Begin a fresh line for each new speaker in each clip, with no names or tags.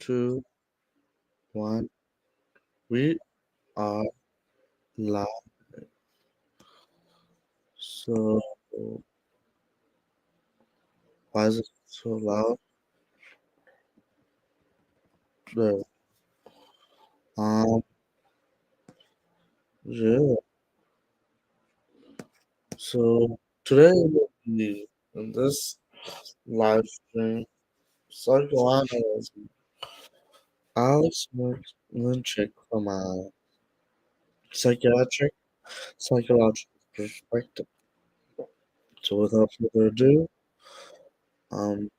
Two, one. We are live. So, why is it so loud? The yeah. So today we'll be in this live stream. Psychoanalyzing Alex from a psychiatric, psychological perspective. So, without further ado, um,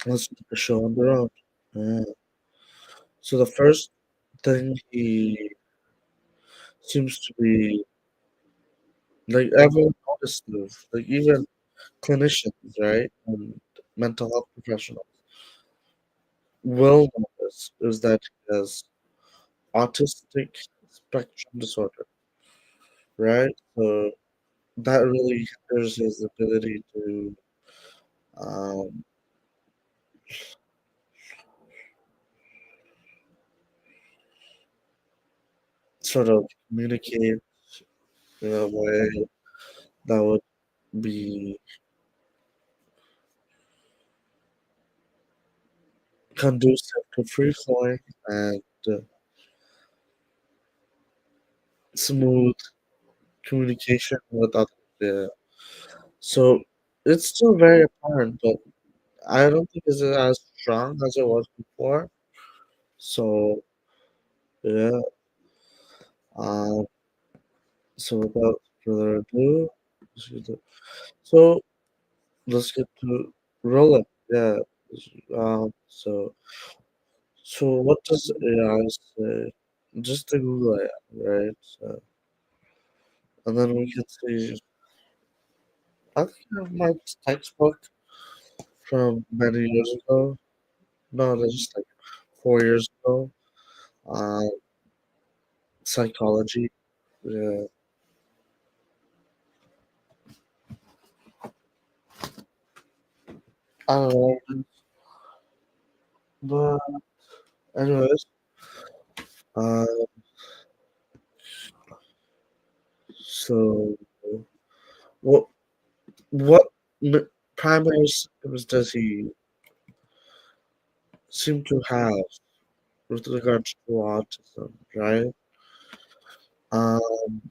let's get the show on the road. Yeah. So the first thing he seems to be like everyone notices, like even clinicians, right, and mental health professionals will notice is that he has autistic spectrum disorder, right? So that really hinders his ability to um, sort of communicate in a way that would be conducive to free flowing and smooth communication with others. Yeah. So it's still very apparent, but I don't think it's as strong as it was before. So yeah. Um. So without further ado, let's get to- so let's get to rolling. Yeah. So what does AI say? Just to Google it, right? So, and then we can see. I think I have my textbook from many years ago. No, that's just like 4 years ago. Uh, psychology. Yeah. I don't know. But anyways, uh, so what what primary symptoms does he seem to have with regards to autism? Right. Um,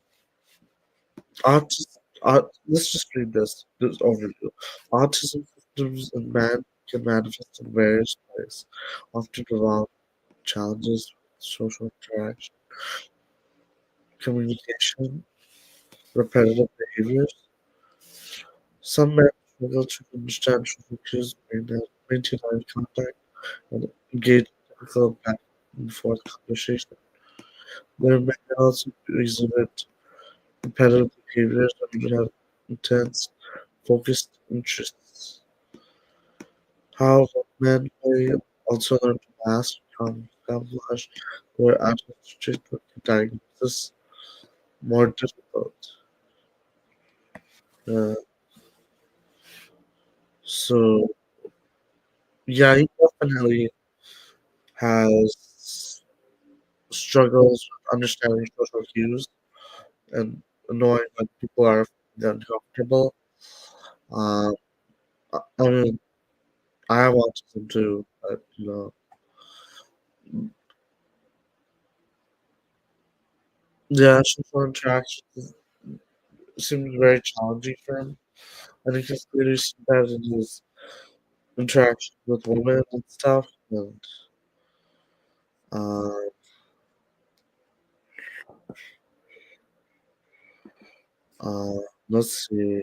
let's just read this overview. Autism symptoms in man can manifest in various ways, often involve challenges with social interaction, communication, repetitive behaviors. Some men struggle to understand social cues, maintain eye contact, and engage in difficult back and forth conversation. There may also exhibit repetitive behaviors and even have intense, focused interests. However, men may also learn to mask camouflage their attitude with diagnosis more difficult. Uh, so, yeah, he definitely has struggles with understanding social cues and knowing when people are uncomfortable. Uh, I mean, I have autism too, but yeah, social interactions seems very challenging for him, and he can clearly see that in his interactions with women and stuff. And uh, uh, let's see.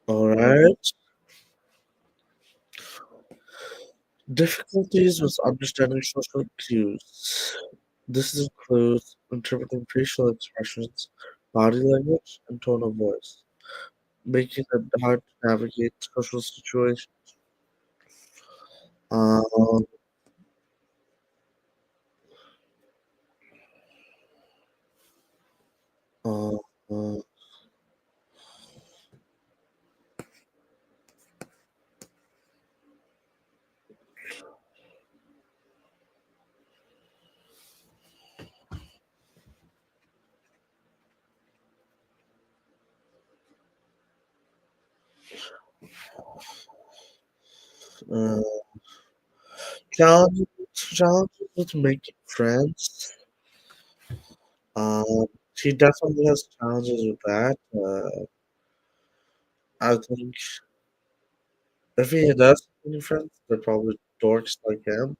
All right, difficulties with understanding social cues. This includes interpreting facial expressions, body language, and tone of voice, making it hard to navigate social situations. Um, uh, uh, Uh, challenges with making friends. She definitely has challenges with that. I think if he does have any friends, they're probably dorks like him.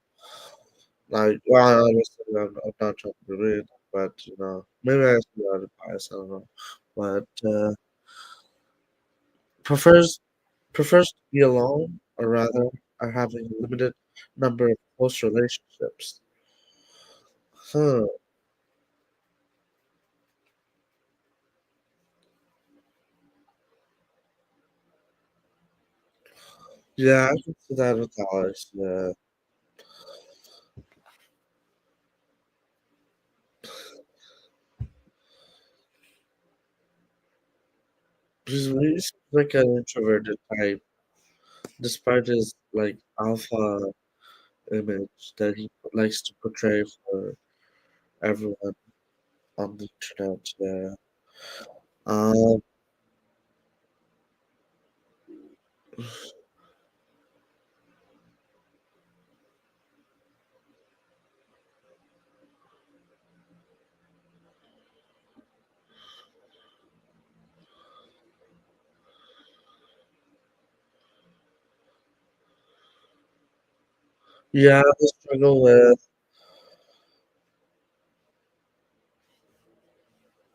Like, well, obviously, I'm not trying to be rude, but maybe I see out of bias. I don't know, but prefers prefers to be alone, or rather, are having a limited number of close relationships. Huh. Yeah, I can see that with Alex. Yeah, he's like an introverted type, despite his like alpha image that he likes to portray for everyone on the internet. Yeah. Um. Yeah, I struggle with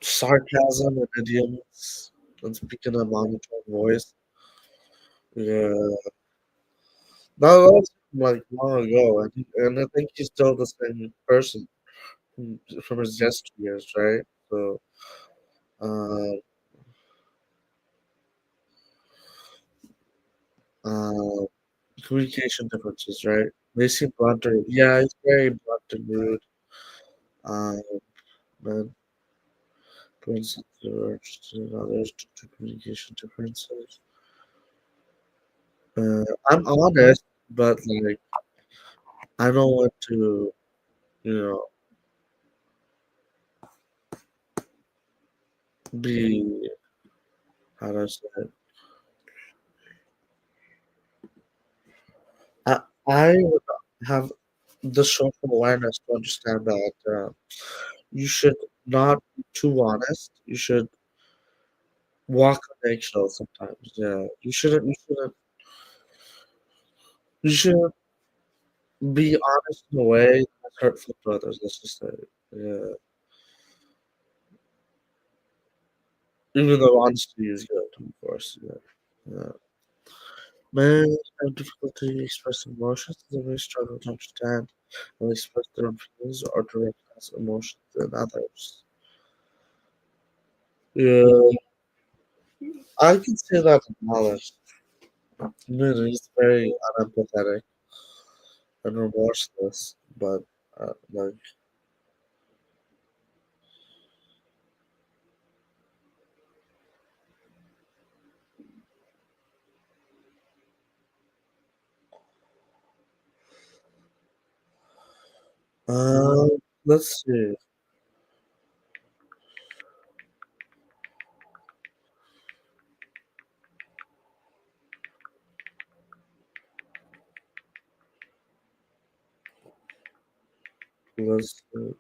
sarcasm and idioms and speaking a monotone voice. Yeah, that was like long ago, and I think he's still the same person from his yesteryears, right? So, uh, uh, communication differences, right? They seem blunt or yeah, he's very blunt and rude. Um, and brings to others due to communication differences. I'm honest, but like I don't want to, you know, be how do I say it? I I would have the social awareness to understand that you should not be too honest. You should walk on eggshells sometimes. Yeah, you shouldn't be honest in a way that's hurtful to others. Let's just say, yeah. Even though honesty is good, of course. Yeah. Yeah. Men have difficulty expressing emotions. They may struggle to understand and express their own feelings or to recognize emotions in others. Yeah, I can say that knowledge. Men is very unempathetic and remorseless, but like, uh, let's see. Let's see.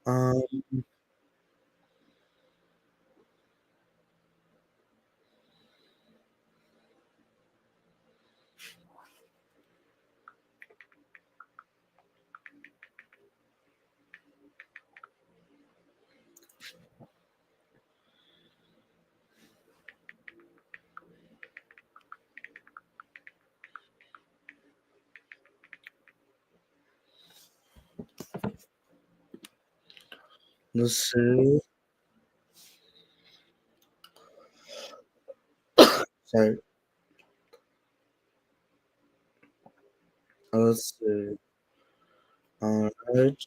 Um, let's see. Sorry. let's see. Alright,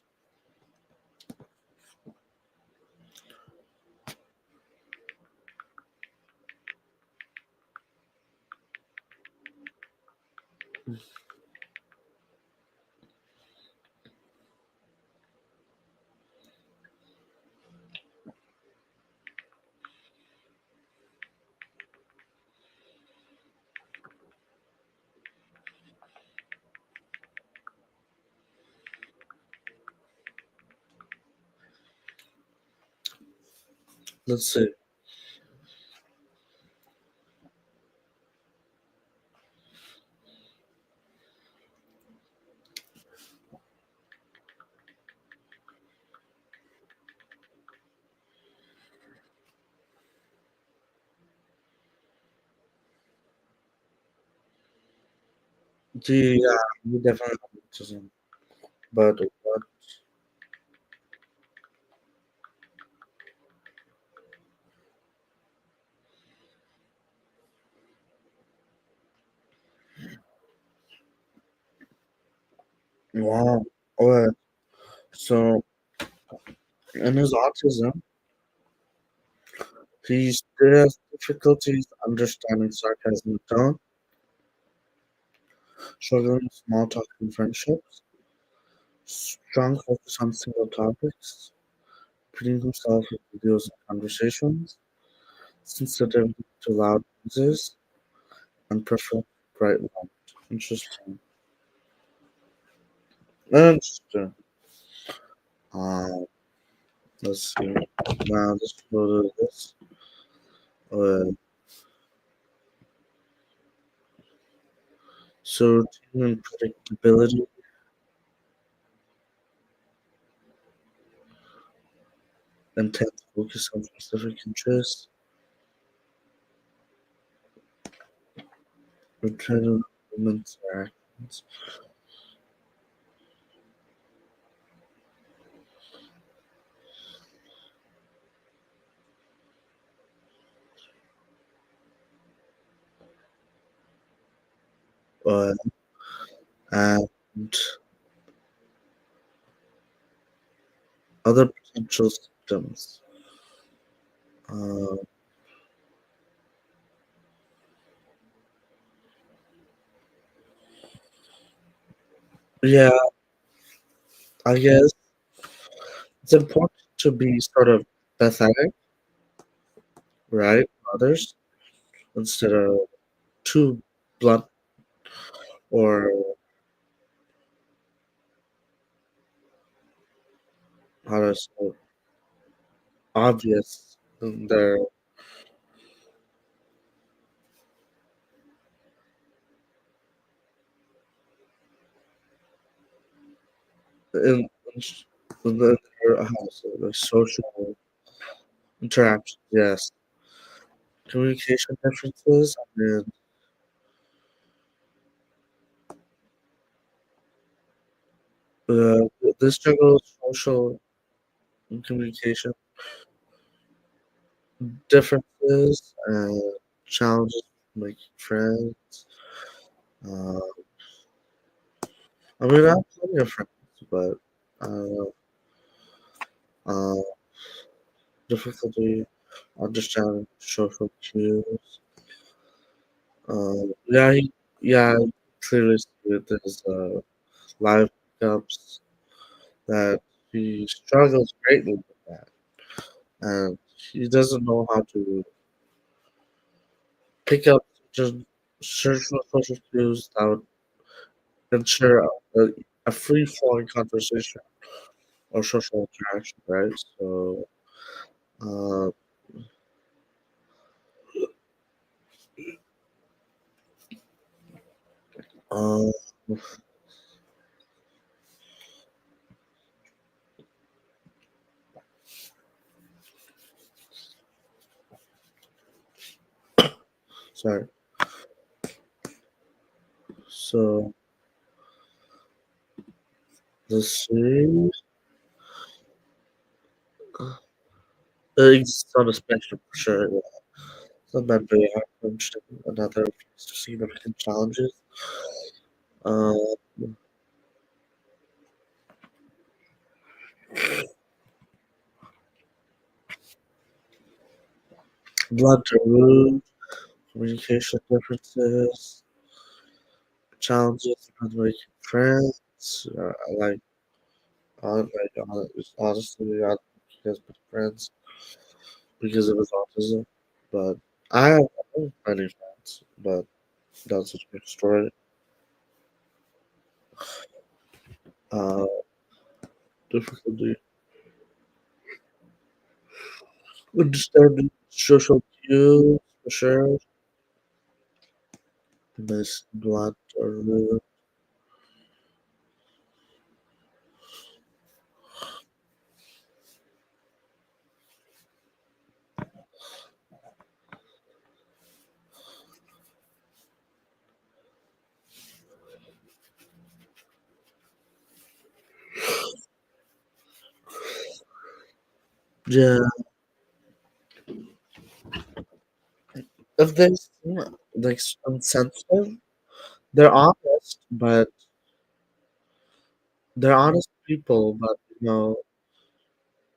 let's see. Yeah, we definitely have autism. But what? Wow. Alright. So, in his autism, he still has difficulties understanding sarcasm and tone, struggling with small talk and friendships, strong focus on single topics, repeating himself in videos and conversations, sensitivity to loud noises, and prefer bright light. Interesting. Interesting. Um, let's see. Now let's go to this. Uh, so routine and predictability, intense focus on specific interests, repetitive movements or actions, uh, and other potential symptoms. Uh, yeah, I guess it's important to be sort of pathetic, right? To others instead of too blunt or how to say obvious in their in, in their how to say their social interactions. Yes, communication differences. I mean, this struggle with social and communication differences and challenges making friends. Uh, I mean, I have plenty of friends, but uh, uh, difficulty understanding social cues. Yeah, yeah, clearly see it as live pickups that he struggles greatly with that, and he doesn't know how to pick up just search for social cues that would ensure a free flowing conversation or social interaction, right? So, uh, uh, sorry. So, let's see. It's on a spectrum for sure. Yeah. Some men may have approached another significant challenges. Uh, Blood to root, communication differences, challenges with making friends. Honestly, I don't think he has been friends because of his autism. But I have many friends, but that's a different story. Uh, Difficulty understanding social cues for sure. Miss blood or root. Yeah, if they seem like insensitive, they're honest, but they're honest people, but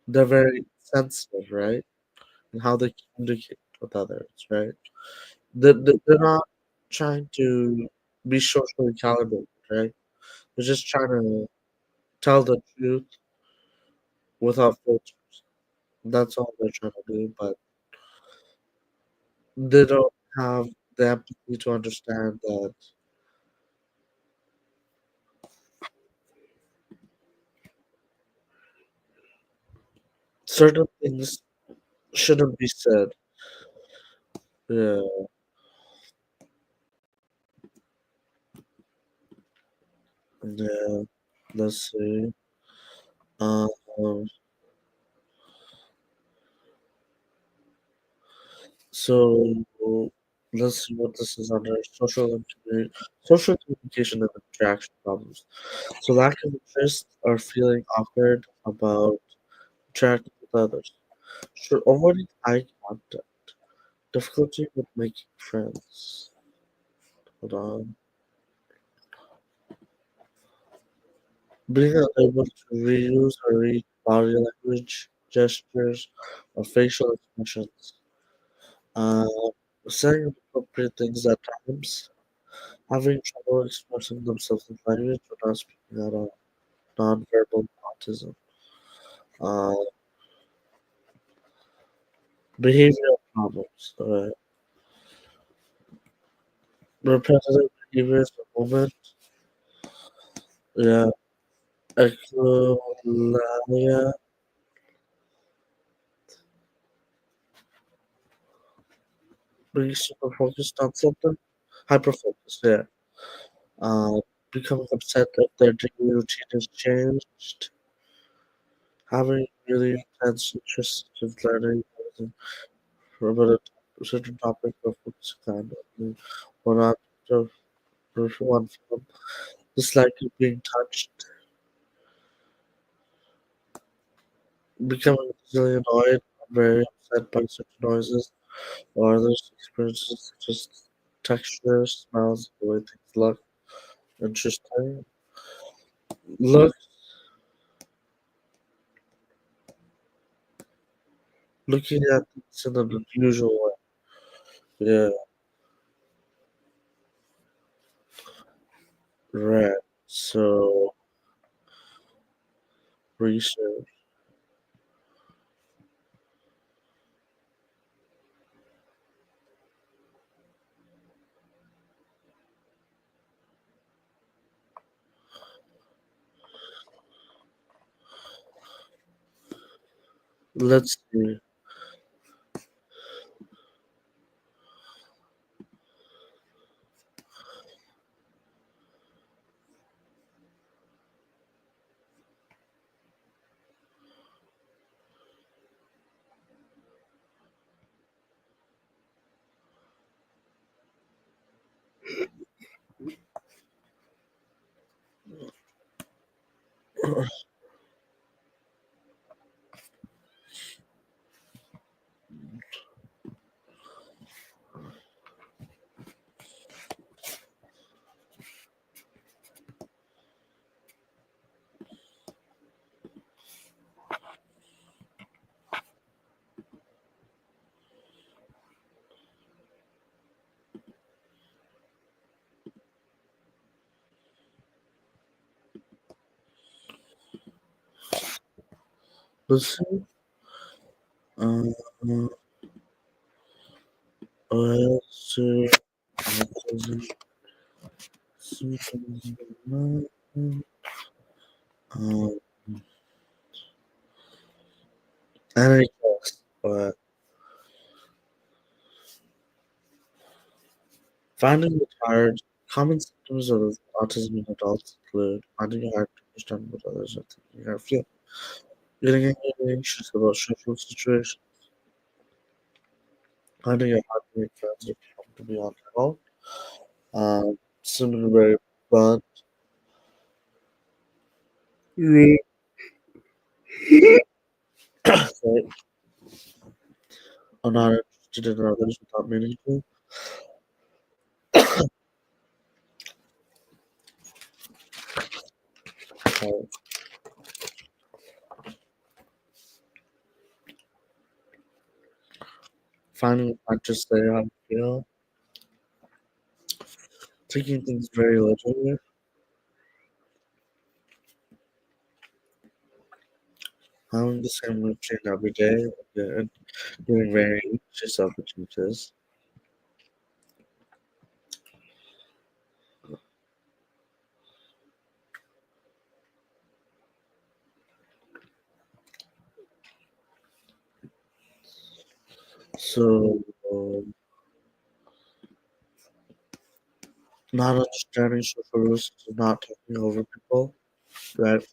they're very sensitive, right? And how they communicate with others, right? They're not trying to be socially calibrated, right? They're just trying to tell the truth without filters. That's all they're trying to do, but they don't have the empathy to understand that certain things shouldn't be said. Yeah, yeah. Let's see. Um, so let's see what this is under social communication and interaction problems. So lack of interest or feeling awkward about interacting with others. Sure, avoiding eye contact. Difficulty with making friends. Hold on. Being unable to reuse or read body language, gestures, or facial expressions. Uh, Saying appropriate things at times. Having trouble expressing themselves in language or not speaking at all. Nonverbal autism. Uh, Behavioral problems. Repetitive behaviors or movement. Yeah. Echolalia. Being super focused on something. Hyper focused, yeah. Uh, Becoming upset if their daily routine is changed. Having really intense interest in learning something about a certain topic or focusing on or not of one film. Disliking being touched. Becoming easily annoyed or very upset by certain noises or others' experiences, just textures, smells, the way things look. Interesting. Look, Looking at things in an unusual way. Yeah, right. So, research. Let's see. Let's see. Uh, let's see. Um, NHS. Finding it hard. Common symptoms of autism in adults include finding it hard to understand what others are thinking or feeling, getting angry and anxious about stressful situations, finding it hard to make friends or people to be on their own, seeming very blunt, rude, sorry, or not interested in others without meaningful, uh, finding it hard to say how you feel, taking things very literally, having the same routine every day, and getting very anxious of the changes. So, not understanding social rules, not talking over people, right?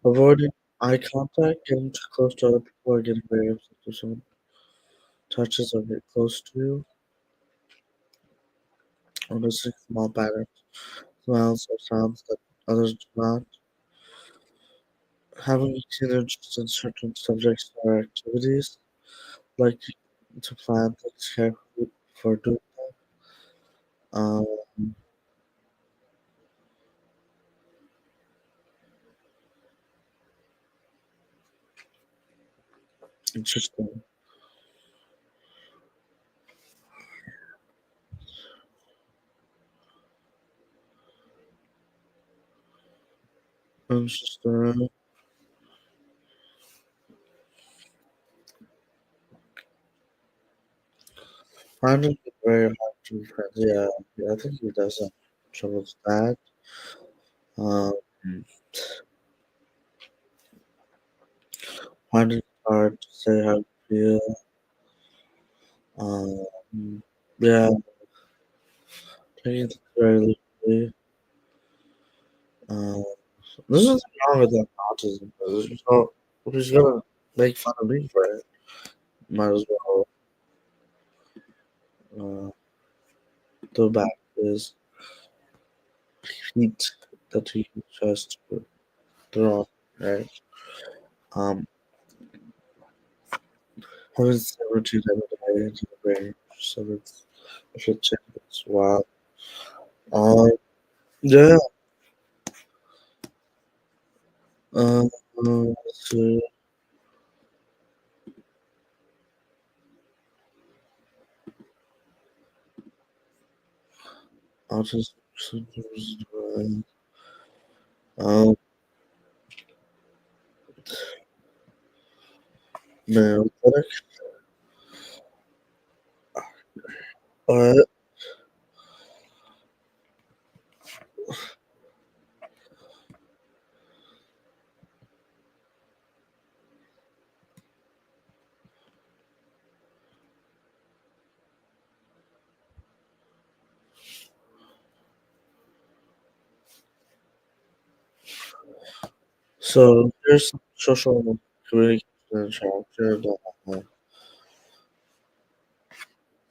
Avoiding eye contact, getting too close to other people, or getting very upset if someone touches or get close to you. Noticing small patterns, smiles, or sounds that others do not. Having a keen interest in certain subjects or activities, like to plan things carefully before doing them. Interesting. Interesting. Finding it very hard to be friends. Yeah, yeah, I think he does have trouble with that. Um, Finding it hard to say how you feel. Um, yeah, taking things very literally. Um, there's nothing wrong with that autism, but there's just no, who's gonna make fun of me for it? Might as well go back to his feet that he just thrown, right? Um, having several two every day into the brain, so it's if it changes. Wow. Um, yeah. Let's see. Autism symptoms. Um, no, uh, so there's some social communication interaction that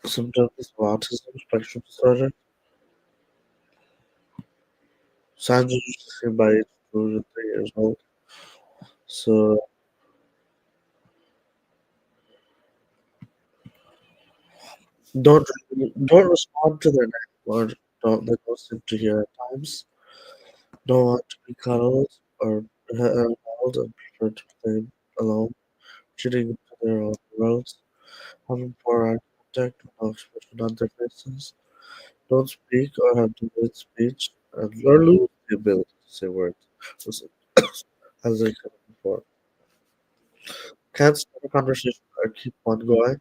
symptoms of autism spectrum disorder. Signs are usually seen by age 2 to 3 years old. So don't respond to their name or don't seem to hear at times. Don't want to be cuddled or held and prefer to play alone, shooting into their own worlds, having poor eye contact with no expression on their faces, don't speak or have delayed speech, and or lose the ability to say words. as I said before. Can't start a conversation or keep one going,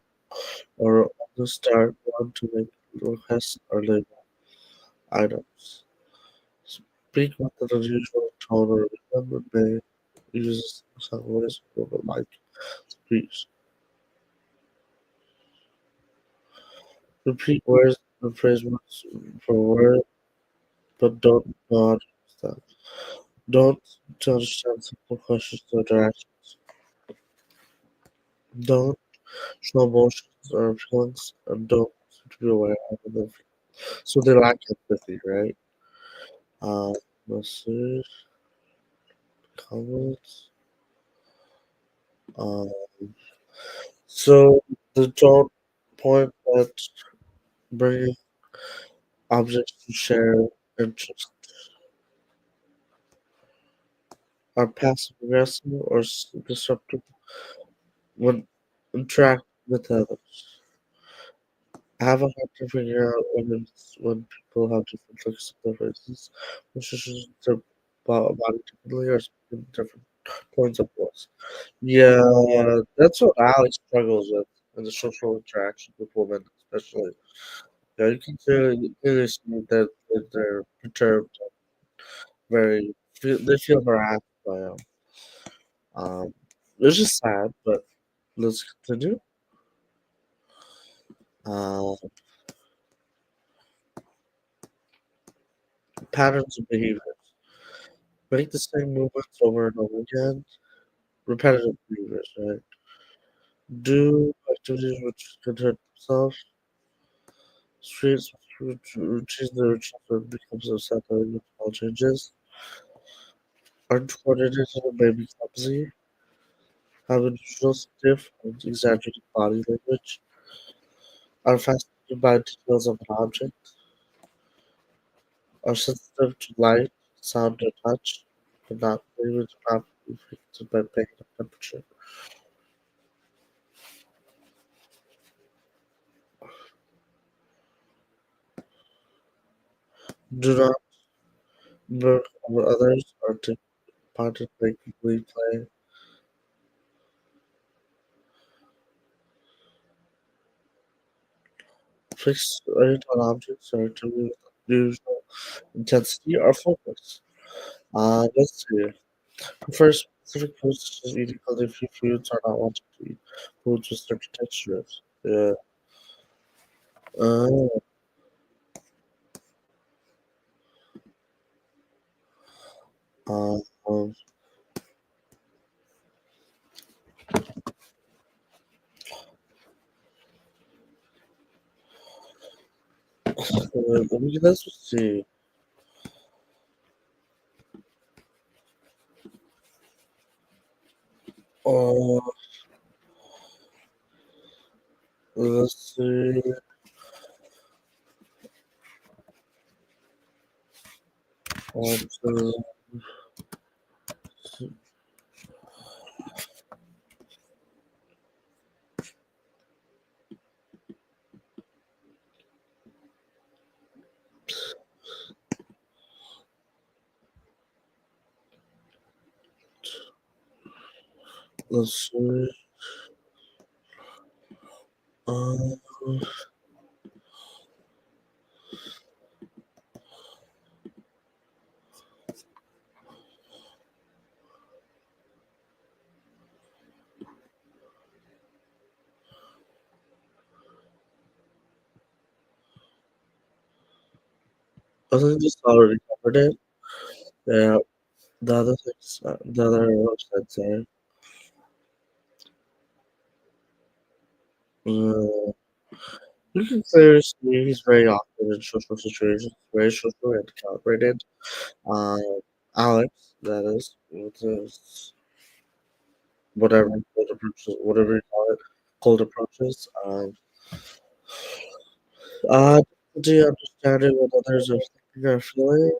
or only start one to make requests or label items. Speak with an unusual tone or rhythm may use some voice over like speech. Repeat words and phrase words for word, but don't nod them. Don't to understand simple questions or directions. Don't show emotions or feelings, and don't seem to be aware of them. So they lack empathy, right? Uh, let's see, comments. Um, so the don't point at bringing objects to share interest are passive aggressive or disruptive when interact with others. I have a hard time figuring out when people have different looks at their faces, positions their body differently, or speaking different tones of voice. Yeah, that's what Alex struggles with in the social interaction with women, especially. Yeah, you can clearly see that they're perturbed, they feel harassed by him. Um, it's just sad, but let's continue. Uh, patterns of behavior. Make the same movements over and over again. Repetitive behaviors, right? Do activities which can hurt themselves. Streets routines the routines when it becomes upset by small changes. Uncoordinated and maybe clumsy. Have unusual stiff and exaggerated body language. Are fascinated by details of an object. Are sensitive to light, sound, or touch. But not able to not be affected by pain or temperature. Do not work over others or take part in making play. Fix point on objects or to unusual intensity or focus. Let's see. Prefer specific foods such as eating healthy foods or not wanting to eat foods with certain textures. Yeah. Uh, um, let's see. Uh, let's see. So, let's see. Um, I think just already covered it. Yeah. The other websites are. Uh, you can clearly see he's very awkward in social situations, very social and calibrated. Um, Alex, that is, with his whatever you call it, cold approaches. Difficulty understanding what others are thinking or feeling.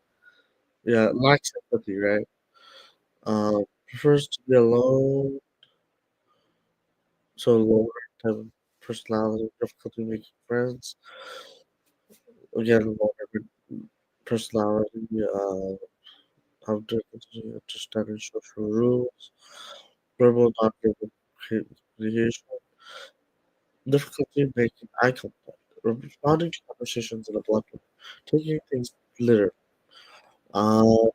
Yeah, lacks empathy, right? Prefers to be alone, so lower type of personality, difficulty making friends. Again, lower personality. have difficulty understanding social rules, verbal non-verbal communication, difficulty making eye contact, responding to conversations in a blunt way, taking things literally, uh,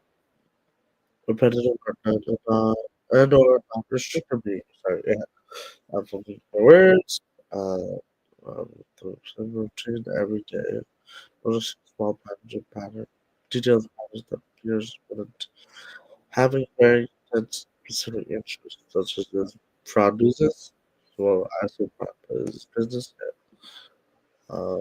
repetitive and or non-restrictive behavior. Sorry, yeah. Looking for words, uh, the same routine every day, noticing small details patterns that appears wouldn't. Having very intense specific interests, such as this produces, well, I say is business. Uh,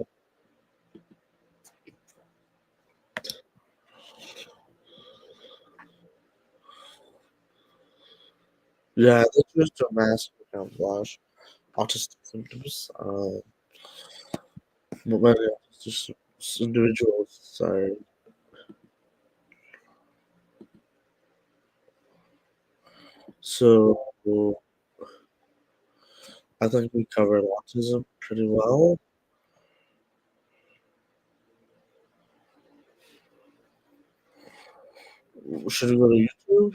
yeah, they choose to mask and camouflage autistic symptoms. Many autistic individuals, sorry. So I think we covered autism pretty well. Should we go to YouTube?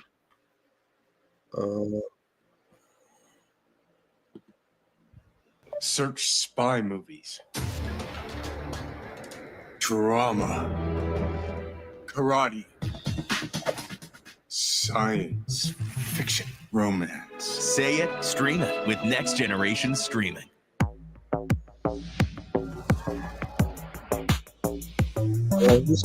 Uh,
Search spy movies, drama, karate, science fiction, romance.
Say it, stream it with Next Generation Streaming.
like this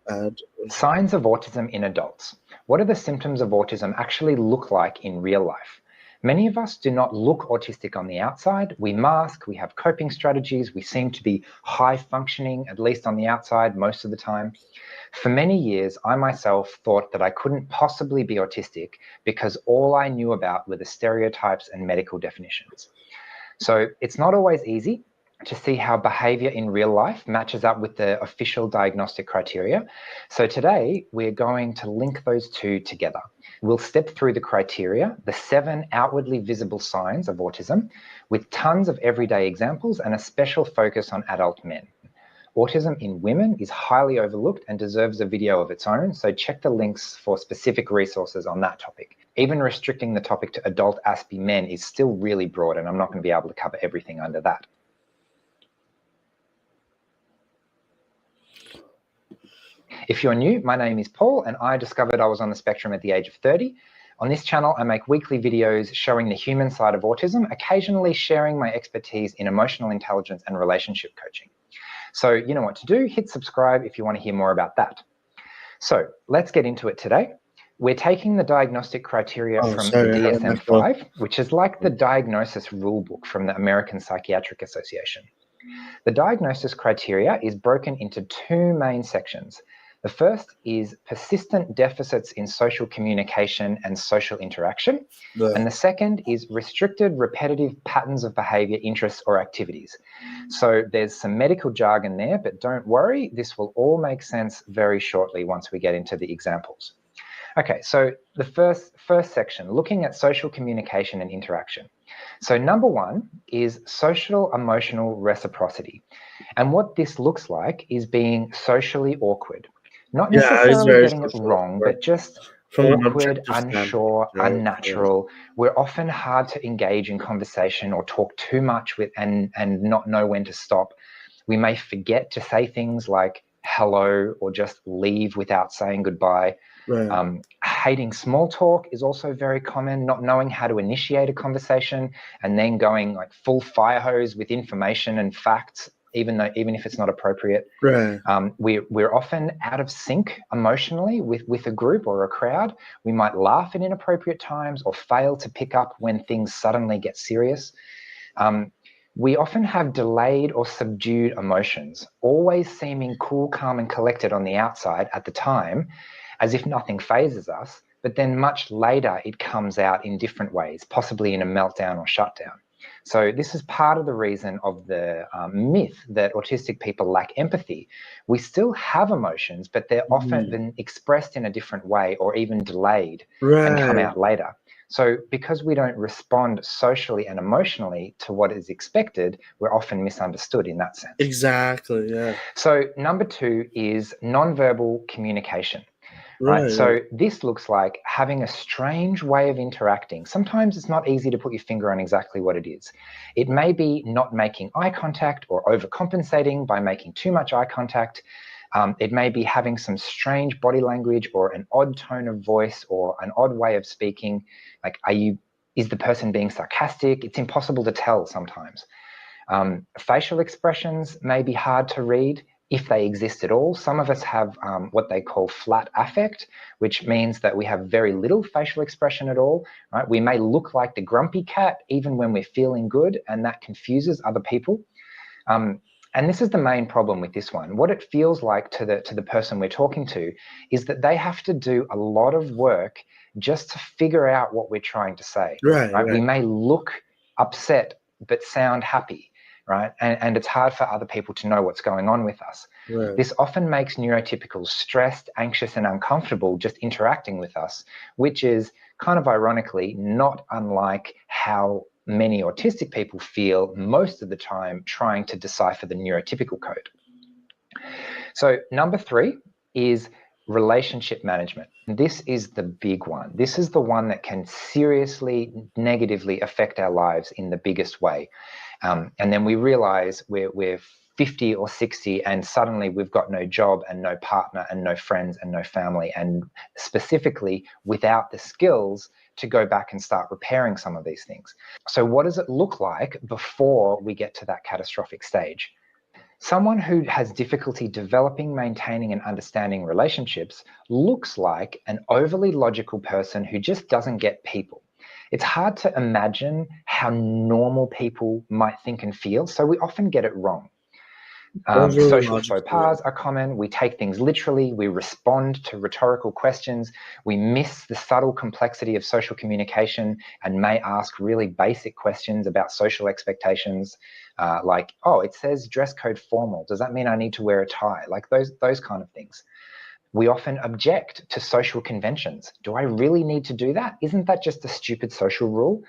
ad.
Signs of autism in adults. What do the symptoms of autism actually look like in real life? Many of us do not look autistic on the outside. We mask, we have coping strategies, we seem to be high functioning, at least on the outside, most of the time. For many years, I myself thought that I couldn't possibly be autistic because all I knew about were the stereotypes and medical definitions. So it's not always easy to see how behavior in real life matches up with the official diagnostic criteria. So today, we're going to link those two together. We'll step through the criteria, the 7 outwardly visible signs of autism, with tons of everyday examples and a special focus on adult men. Autism in women is highly overlooked and deserves a video of its own, so check the links for specific resources on that topic. Even restricting the topic to adult ASPE men is still really broad, and I'm not going to be able to cover everything under that. If you're new, my name is Paul, and I discovered I was on the spectrum at the age of 30. On this channel, I make weekly videos showing the human side of autism, occasionally sharing my expertise in emotional intelligence and relationship coaching. So you know what to do. Hit subscribe if you want to hear more about that. So let's get into it today. We're taking the diagnostic criteria from the DSM-5, which is like the diagnosis rulebook from the American Psychiatric Association. The diagnosis criteria is broken into 2 main sections. The first is persistent deficits in social communication and social interaction. And the second is restricted repetitive patterns of behavior, interests, or activities. So there's some medical jargon there, but don't worry, this will all make sense very shortly once we get into the examples. Okay, so the first section, looking at social communication and interaction. So number 1 is social emotional reciprocity. And what this looks like is being socially awkward. Not necessarily getting it wrong, but just awkward, unsure, unnatural. We're often hard to engage in conversation or talk too much with and not know when to stop. We may forget to say things like hello or just leave without saying goodbye. Right. Hating small talk is also very common, not knowing how to initiate a conversation and then going like full fire hose with information and facts, even if it's not appropriate. Right. We're often out of sync emotionally with a group or a crowd. We might laugh at inappropriate times or fail to pick up when things suddenly get serious. We often have delayed or subdued emotions, always seeming cool, calm, and collected on the outside at the time, as if nothing phases us, but then much later it comes out in different ways, possibly in a meltdown or shutdown. So this is part of the reason of the myth that autistic people lack empathy. We still have emotions, but they're often expressed in a different way or even delayed and come out later. So because we don't respond socially and emotionally to what is expected, we're often misunderstood in that sense.
Exactly, yeah.
So number 2 is nonverbal communication. right?
Right.
So this looks like having a strange way of interacting. Sometimes it's not easy to put your finger on exactly what it is. It may be not making eye contact or overcompensating by making too much eye contact. It may be having some strange body language or an odd tone of voice or an odd way of speaking. Like, is the person being sarcastic? It's impossible to tell sometimes. Facial expressions may be hard to read if they exist at all. Some of us have what they call flat affect, which means that we have very little facial expression at all, right? We may look like the grumpy cat even when we're feeling good, and that confuses other people. And this is the main problem with this one. What it feels like to the person we're talking to is that they have to do a lot of work just to figure out what we're trying to say.
Right.
We may look upset but sound happy, right? And it's hard for other people to know what's going on with us.
Right.
This often makes neurotypicals stressed, anxious, and uncomfortable just interacting with us, which is kind of ironically not unlike how many autistic people feel most of the time trying to decipher the neurotypical code. So number 3 is relationship management. This is the big one. This is the one that can seriously negatively affect our lives in the biggest way. And then we realize we're 50 or 60 and suddenly we've got no job and no partner and no friends and no family, and specifically without the skills to go back and start repairing some of these things. So what does it look like before we get to that catastrophic stage? Someone who has difficulty developing, maintaining, and understanding relationships looks like an overly logical person who just doesn't get people. It's hard to imagine how normal people might think and feel, so we often get it wrong. Social faux pas are common. We take things literally. We respond to rhetorical questions. We miss the subtle complexity of social communication and may ask really basic questions about social expectations, like, oh, it says dress code formal. Does that mean I need to wear a tie? Like those kind of things. We often object to social conventions. Do I really need to do that? Isn't that just a stupid social rule?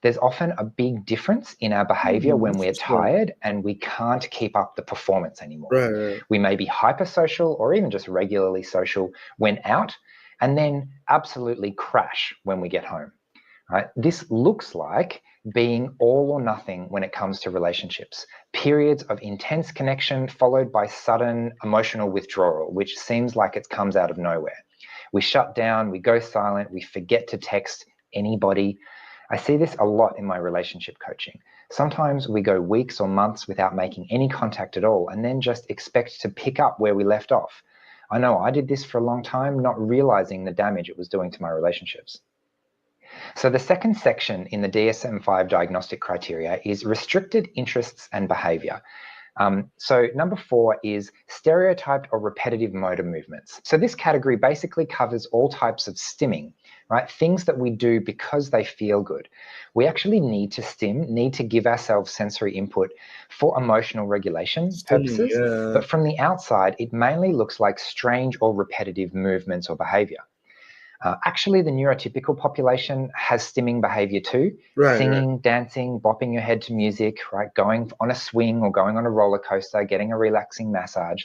There's often a big difference in our behavior when we're tired and we can't keep up the performance anymore.
Right.
We may be hypersocial or even just regularly social when out, and then absolutely crash when we get home. Right? This looks like being all or nothing when it comes to relationships. Periods of intense connection followed by sudden emotional withdrawal, which seems like it comes out of nowhere. We shut down, we go silent, we forget to text anybody. I see this a lot in my relationship coaching. Sometimes we go weeks or months without making any contact at all and then just expect to pick up where we left off. I know I did this for a long time, not realizing the damage it was doing to my relationships. So the second section in the DSM-5 diagnostic criteria is restricted interests and behavior. So number 4 is stereotyped or repetitive motor movements. So this category basically covers all types of stimming, right? Things that we do because they feel good. We actually need to stim, need to give ourselves sensory input for emotional regulation purposes. But from the outside, it mainly looks like strange or repetitive movements or behavior. Actually, the neurotypical population has stimming behavior too. Singing, dancing, bopping your head to music, right? Going on a swing or going on a roller coaster, getting a relaxing massage.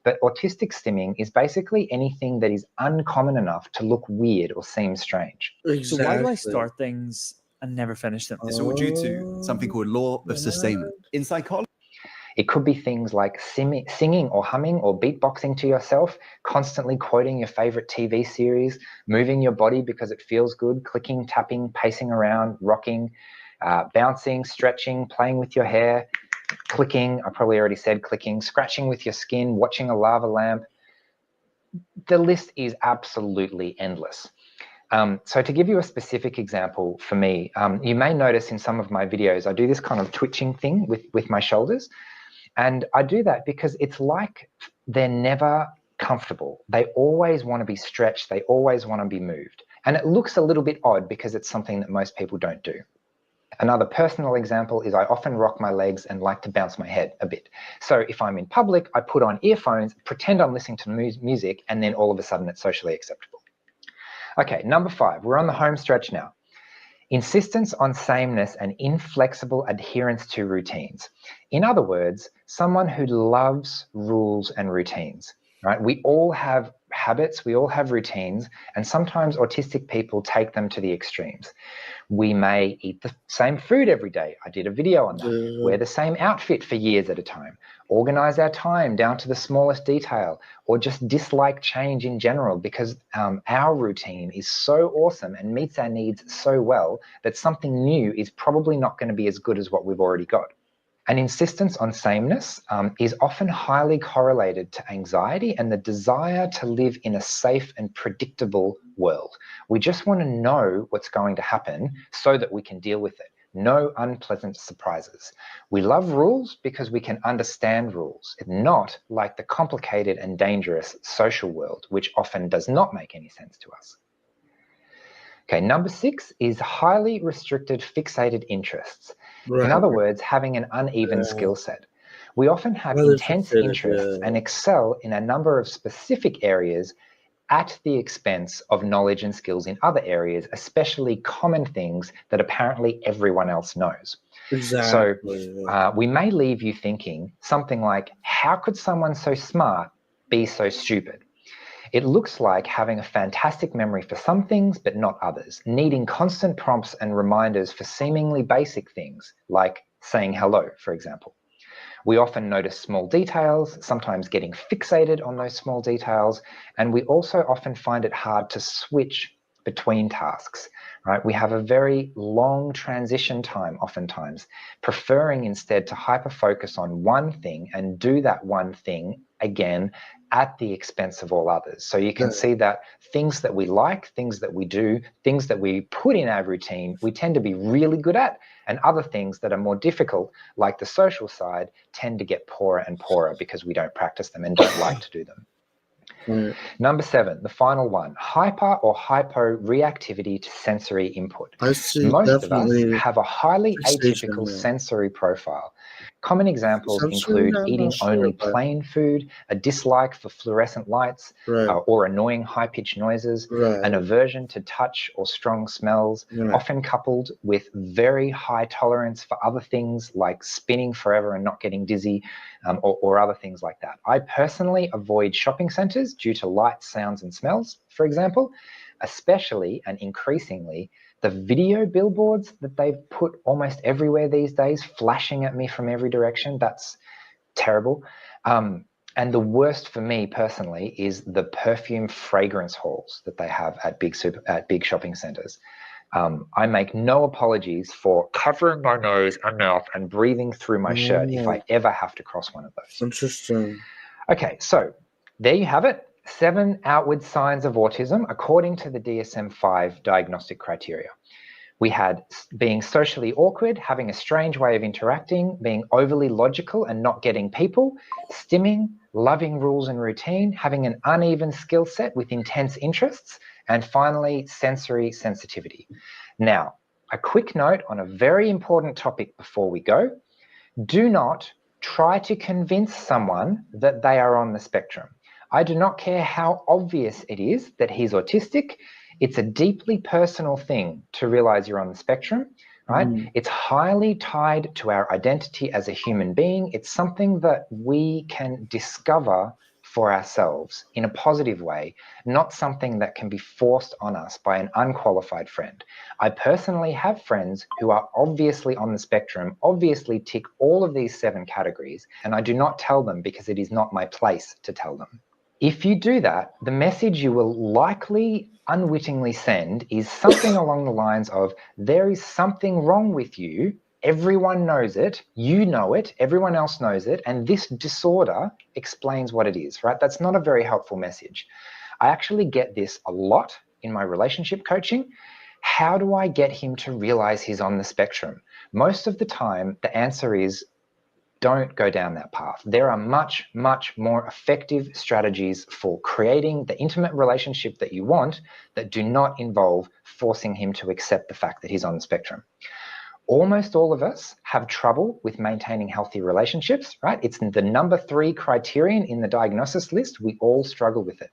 But autistic stimming is basically anything that is uncommon enough to look weird or seem strange.
Exactly.
So why do I start things and never finish them?
It's all due to something called law of sustainment. In psychology,
it could be things like singing or humming or beatboxing to yourself, constantly quoting your favorite TV series, moving your body because it feels good, clicking, tapping, pacing around, rocking, bouncing, stretching, playing with your hair, clicking, I probably already said clicking, scratching with your skin, watching a lava lamp. The list is absolutely endless. So to give you a specific example for me, you may notice in some of my videos, I do this kind of twitching thing with my shoulders. And I do that because it's like they're never comfortable. They always want to be stretched. They always want to be moved. And it looks a little bit odd because it's something that most people don't do. Another personal example is I often rock my legs and like to bounce my head a bit. So if I'm in public, I put on earphones, pretend I'm listening to music, and then all of a sudden it's socially acceptable. Okay, number 5, we're on the home stretch now. Insistence on sameness and inflexible adherence to routines. In other words, someone who loves rules and routines, right? We all have habits, we all have routines, and sometimes autistic people take them to the extremes. We may eat the same food every day. I did a video on that. Wear the same outfit for years at a time. Organize our time down to the smallest detail, or just dislike change in general because our routine is so awesome and meets our needs so well that something new is probably not going to be as good as what we've already got. An insistence on sameness is often highly correlated to anxiety and the desire to live in a safe and predictable world. We just want to know what's going to happen so that we can deal with it. No unpleasant surprises. We love rules because we can understand rules, not like the complicated and dangerous social world, which often does not make any sense to us. Okay, number 6 is highly restricted fixated interests. In other words, having an uneven skill set. We often have intense interests and excel in a number of specific areas at the expense of knowledge and skills in other areas, especially common things that apparently everyone else knows.
Exactly.
So we may leave you thinking something like, how could someone so smart be so stupid? It looks like having a fantastic memory for some things, but not others, needing constant prompts and reminders for seemingly basic things, like saying hello, for example. We often notice small details, sometimes getting fixated on those small details, and we also often find it hard to switch between tasks, right? We have a very long transition time oftentimes, preferring instead to hyper-focus on one thing and do that one thing again at the expense of all others. So you can see that things that we like, things that we do, things that we put in our routine, we tend to be really good at, and other things that are more difficult, like the social side, tend to get poorer and poorer because we don't practice them and don't like to do them. Number 7, the final one, hyper or hypo-reactivity to sensory input. Most of us have a highly atypical sensory profile. Common examples include eating only plain food, a dislike for fluorescent lights or annoying high-pitched noises, an aversion to touch or strong smells, often coupled with very high tolerance for other things like spinning forever and not getting dizzy, or other things like that. I personally avoid shopping centres due to lights, sounds and smells, for example, especially and increasingly the video billboards that they've put almost everywhere these days, flashing at me from every direction. That's terrible. And the worst for me personally is the perfume fragrance halls that they have at big shopping centres. I make no apologies for covering my nose and mouth and breathing through my shirt if I ever have to cross one of those.
Interesting.
Okay, so there you have it. 7 outward signs of autism according to the DSM-5 diagnostic criteria. We had being socially awkward, having a strange way of interacting, being overly logical and not getting people, stimming, loving rules and routine, having an uneven skill set with intense interests, and finally, sensory sensitivity. Now, a quick note on a very important topic before we go. Do not try to convince someone that they are on the spectrum. I do not care how obvious it is that he's autistic. It's a deeply personal thing to realize you're on the spectrum, right? It's highly tied to our identity as a human being. It's something that we can discover for ourselves in a positive way, not something that can be forced on us by an unqualified friend. I personally have friends who are obviously on the spectrum, obviously tick all of these 7 categories, and I do not tell them because it is not my place to tell them. If you do that, the message you will likely unwittingly send is something along the lines of, there is something wrong with you, everyone knows it, you know it, everyone else knows it, and this disorder explains what it is, right? That's not a very helpful message. I actually get this a lot in my relationship coaching. How do I get him to realize he's on the spectrum? Most of the time, the answer is, don't go down that path. There are much, much more effective strategies for creating the intimate relationship that you want that do not involve forcing him to accept the fact that he's on the spectrum. Almost all of us have trouble with maintaining healthy relationships, right? It's the number 3 criterion in the diagnosis list. We all struggle with it.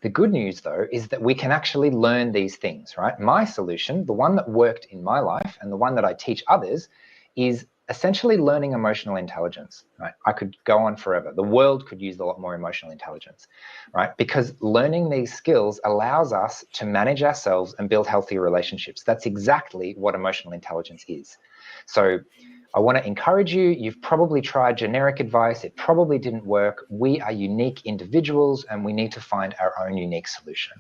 The good news, though, is that we can actually learn these things, right? My solution, the one that worked in my life and the one that I teach others, is essentially learning emotional intelligence, right? I could go on forever. The world could use a lot more emotional intelligence, right? Because learning these skills allows us to manage ourselves and build healthier relationships. That's exactly what emotional intelligence is. So I want to encourage you. You've probably tried generic advice. It probably didn't work. We are unique individuals and we need to find our own unique solution.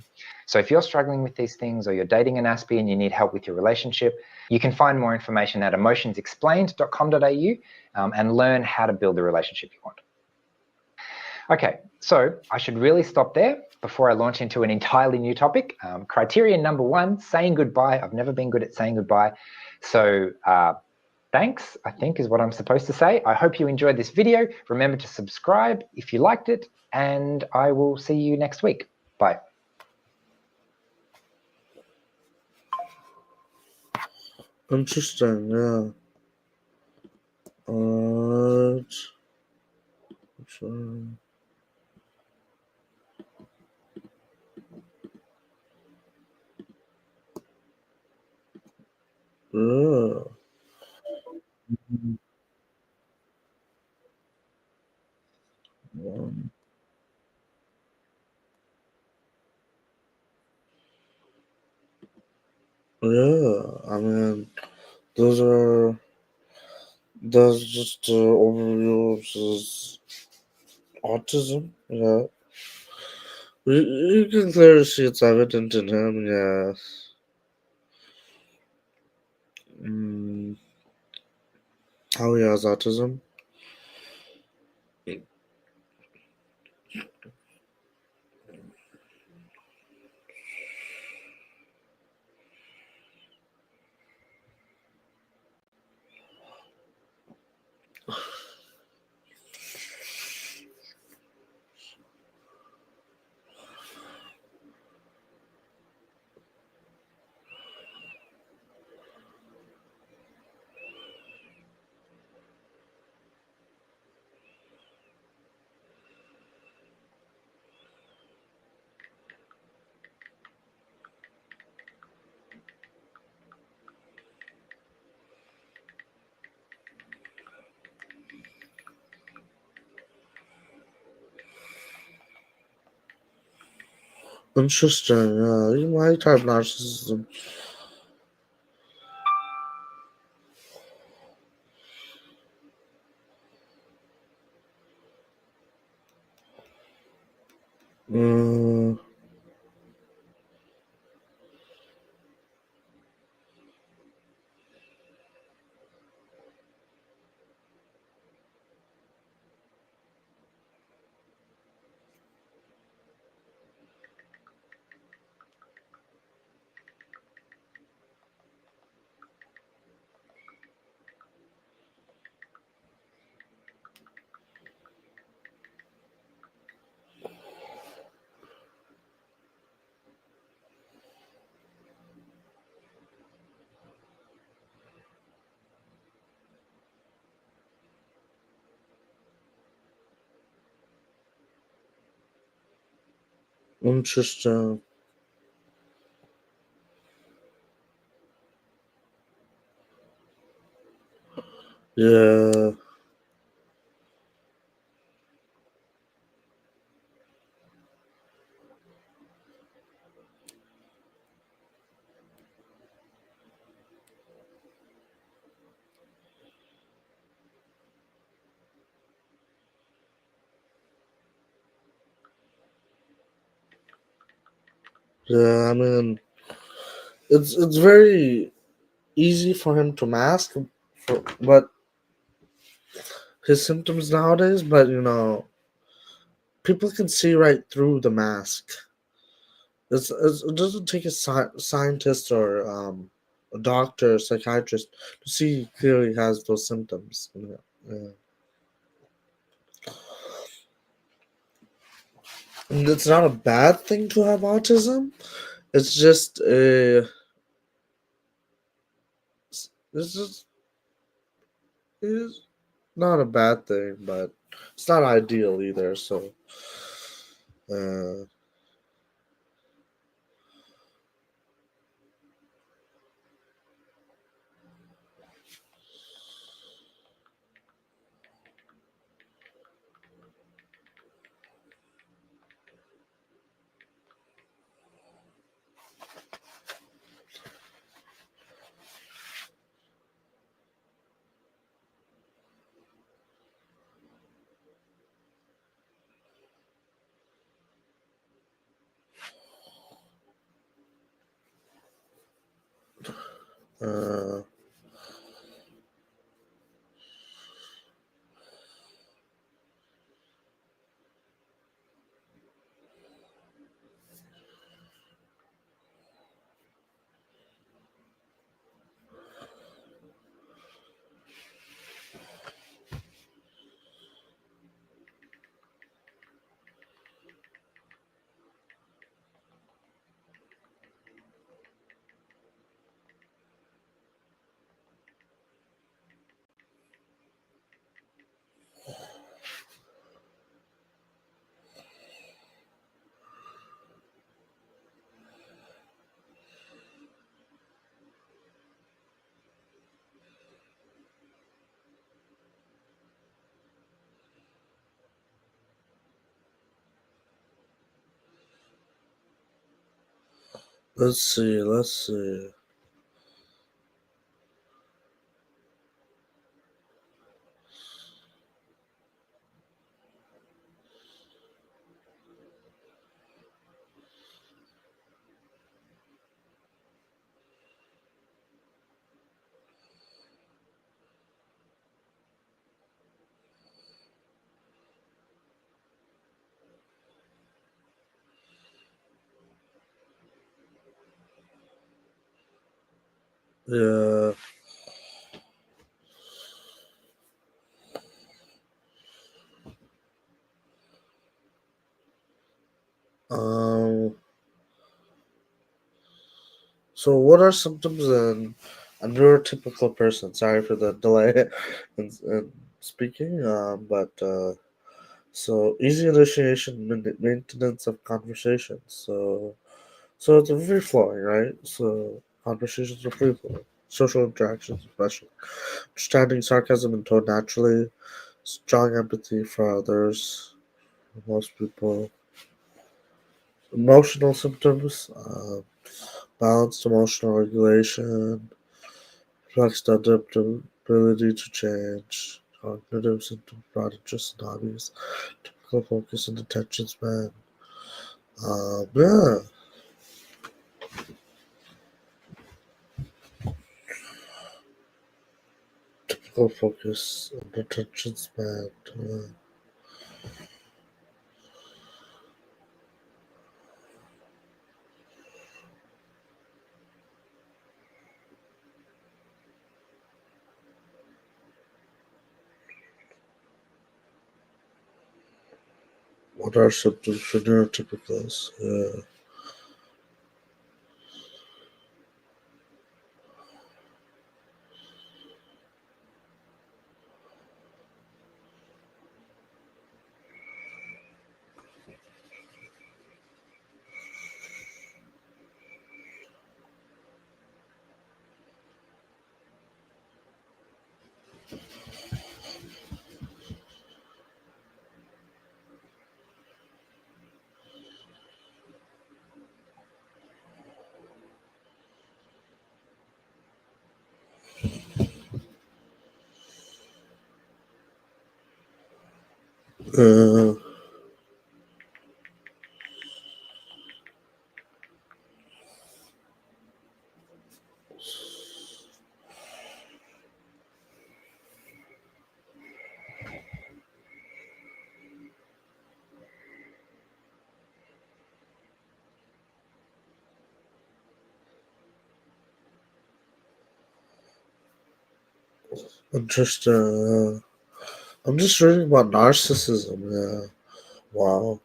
So if you're struggling with these things or you're dating an Aspie and you need help with your relationship, you can find more information at emotionsexplained.com.au and learn how to build the relationship you want. Okay, so I should really stop there before I launch into an entirely new topic. Criterion number 1, saying goodbye. I've never been good at saying goodbye. So thanks, I think is what I'm supposed to say. I hope you enjoyed this video. Remember to subscribe if you liked it, and I will see you next week. Bye.
Interesting, yeah. Alright. Sure. Yeah. Um, yeah, I mean, those are that's just overview of his autism. Yeah, you can clearly see it's evident in him. Yeah, how he has autism. Interesting. Yeah, he might have narcissism. Uh, Interesting. Yeah. Yeah, I mean, it's very easy for him to mask, but his symptoms nowadays. But people can see right through the mask. It doesn't take a scientist or a doctor, or psychiatrist to see he clearly has those symptoms. Yeah. And it's not a bad thing to have autism. It's just it's just it's not a bad thing, but it's not ideal either. So, uh, Uh, let's see. Let's see. Yeah. Um. So, what are symptoms in a neurotypical person? Sorry for the delay in speaking. So easy initiation, maintenance of conversations. So it's a free flowing, right? So conversations are free flowing. Social interactions, especially understanding sarcasm and tone naturally, strong empathy for others. Most people, emotional symptoms, balanced emotional regulation, flexed adaptability to change, cognitive symptoms, broad interests and hobbies, typical focus and attention span. Yeah, typical focus and attention span. What are symptoms for neurotypicals? Yeah. Uh, interesting. I'm just reading about narcissism. Yeah. Wow.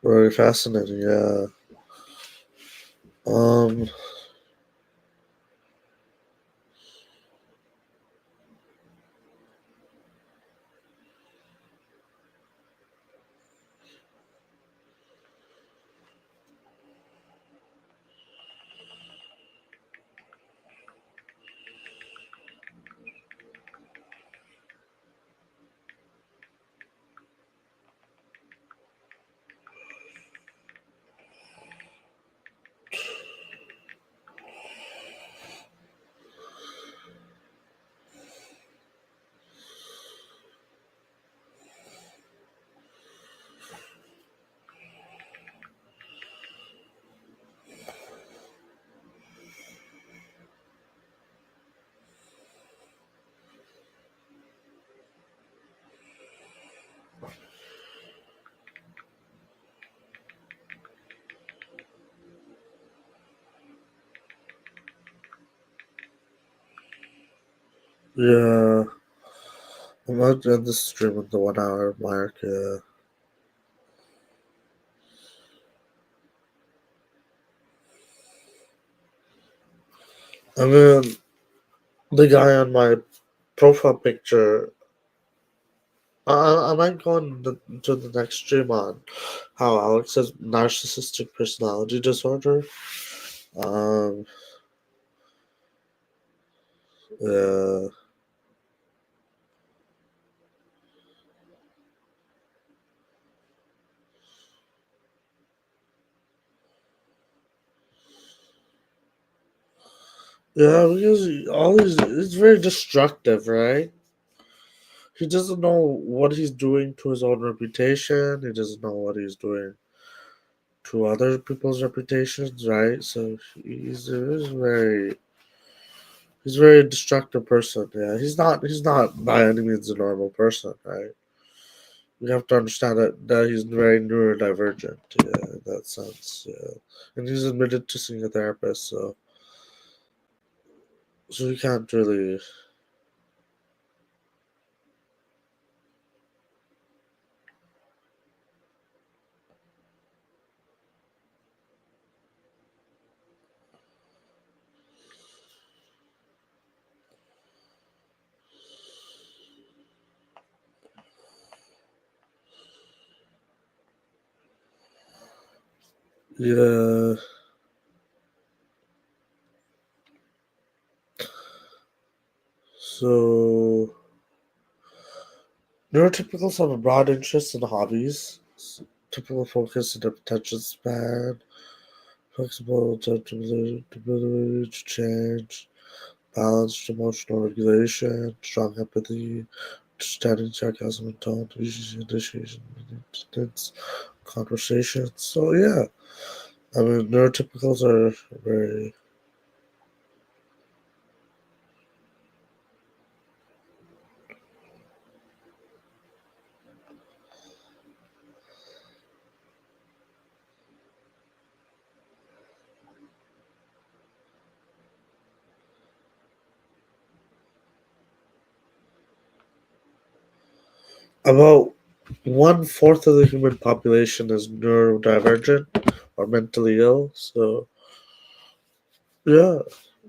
Very fascinating. Yeah. Um. Yeah, I might end the stream at the 1 hour mark. Yeah. I mean, the guy on my profile picture. I might go on to the next stream on how Alex has narcissistic personality disorder. Um, yeah, yeah, because it's very destructive, right? He doesn't know what he's doing to his own reputation. He doesn't know what he's doing to other people's reputations, right? So he's a very destructive person. Yeah, he's not by any means a normal person, right? You have to understand that he's very neurodivergent, yeah, in that sense, yeah. And he's admitted to seeing a therapist, so you can't really. Yeah. So neurotypicals have a broad interest in hobbies, typical focus and attention span, flexible adaptability ability to change, balanced emotional regulation, strong empathy, understanding sarcasm and tone, initiation, intense conversations. So yeah, I mean neurotypicals are very. About 1/4 of the human population is neurodivergent or mentally ill. So yeah,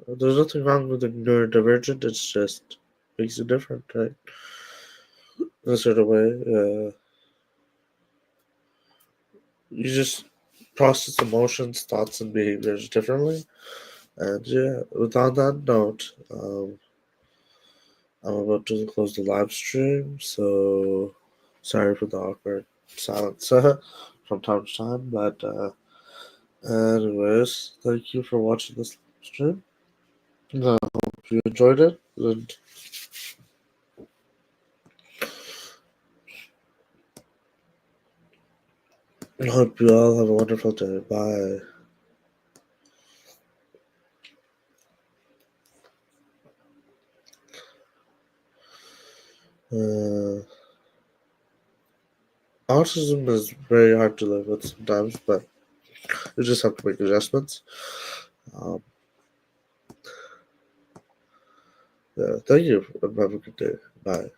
there's nothing wrong with being neurodivergent. It's just makes you different, right? In a certain way. You just process emotions, thoughts, and behaviors differently. And yeah, without that note, I'm about to close the live stream. So sorry for the awkward silence from time to time, but anyways, thank you for watching this stream. I hope you enjoyed it, and I hope you all have a wonderful day. Bye. Uh, Autism is very hard to live with sometimes, but you just have to make adjustments. Um, yeah, thank you, and have a good day. Bye.